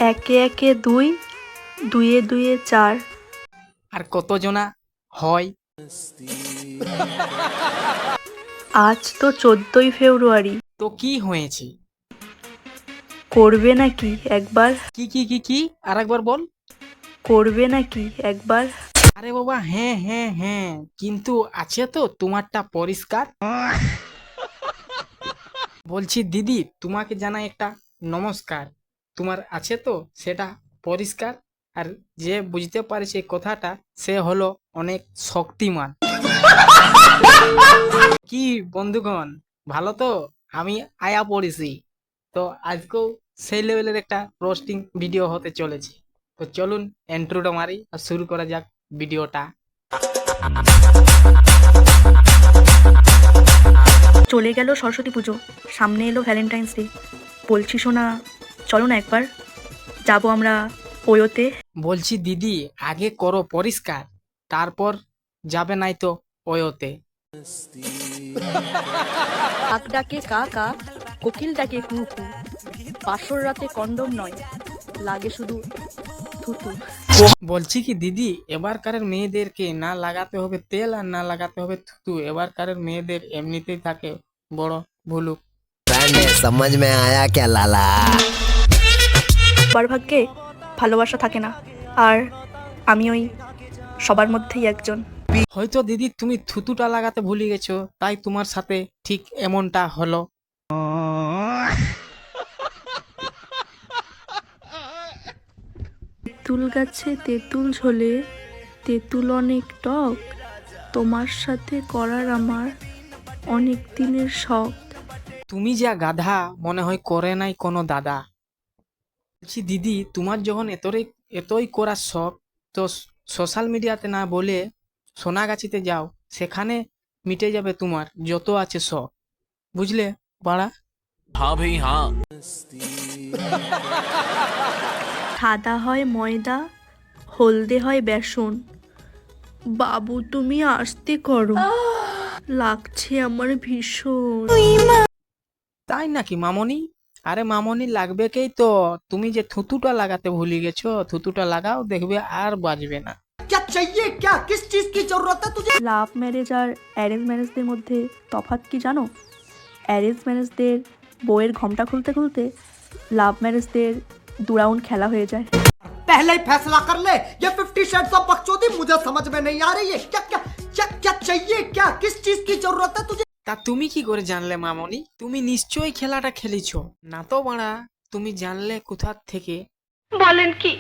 একে একে দুই, দুইয়ে দুইয়ে চার। আর কত জনা হয়? আজ তো 14ই ফেব্রুয়ারি। তো কি হয়েছে? করবে নাকি একবার? কি কি কি কি আর একবার বল। করবে নাকি একবার? আরে বাবা, হ্যাঁ হ্যাঁ হ্যাঁ, কিন্তু আছে তো তোমারটা পরিষ্কার? বলছি দিদি, তোমাকে জানাই একটা নমস্কার। তোমার আছে তো সেটা পরিষ্কার? আর যে বুঝতে পারছে এই কথাটা, সে হলো অনেক শক্তিমান। কি বন্ধুগণ, ভালো তো? আমি আয়া পড়েছি। তো আজকেও সেই লেভেলের একটা রোস্টিং ভিডিও হতে চলেছে। তো চলুন এন্ট্রোটা মারি আর শুরু করা যাক ভিডিওটা। চলে গেল সরস্বতী পুজো, সামনে এলো ভ্যালেন্টাইন্স ডে। বলছি শোনা, চলো না একবার যাবো আমরা ওয়োতে। বলছি দিদি, আগে করো পরিষ্কার, তারপর যাবে নাই তো ওয়োতে। কাক ডাকে কা কা, কোকিল ডাকে কু কু। বাসর রাতে কন্ডম নয়, লাগে শুধু থুতু। বলছি কি দিদি, এবারকারের মেয়েদেরকে না লাগাতে হবে তেল আর না লাগাতে হবে থুতু। এবারকারের মেয়েদের এমনিতেই থাকে বড় ভুলুক। समझ में आया क्या लाला? সবার ভাগ্যে ভালোবাসা থাকে না, আর আমি ওই সবার মধ্যেই একজন। হয়তো দিদি তুমি থুতুটা লাগাতে ভুলে গেছো, তাই তোমার সাথে ঠিক এমনটা হলো। তেঁতুল গাছে তেঁতুল ঝোলে, তেঁতুল অনেক টক, তোমার সাথে করার আমার অনেক দিনের শখ। তুমি যা গাধা, মনে হয় করে নাই কোনো দাদা। বলছি দিদি, তোমার যখন এতই করার শখ, তো সোশ্যাল মিডিয়াতে না বলে সোনাগাছিতে যাও, সেখানে মিটে যাবে তোমার যত আছে শখ। বুঝলে বাড়া? সাদা হয় ময়দা, হলদে হয় বেসন। বাবু তুমি আসতে করো, লাগছে আমার ভীষণ। তাই নাকি মামনি? আরে মামনি লাগবেকেই তো। তুমি যে থুতুটা লাগাতে ভুলে গেছো, থুতুটা লাগাও, দেখবে আর বাজবে না। क्या चाहिए? क्या किस चीज की जरूरत है तुझे? লাভ ম্যারেজ আর অ্যারেঞ্জ ম্যারেজদের মধ্যে তফাৎ কি জানো? অ্যারেঞ্জ ম্যারেজদের বইয়ের ঘোমটা খুলতে খুলতে লাভ ম্যারেজদের 2 রাউন্ড খেলা হয়ে যায়। पहले ही फैसला कर ले। ये 50 शेड्स ऑफ बकचोदी मुझे समझ में नहीं आ रही है। क्या क्या क्या क्या चाहिए? क्या किस चीज की जरूरत है तुझे? তা তুমি কি করে জানলে মামনি? তুমি নিশ্চয়ই খেলাটা খেলেছো না তো বাড়া? তুমি জানলে কোথা থেকে? বলেন কি?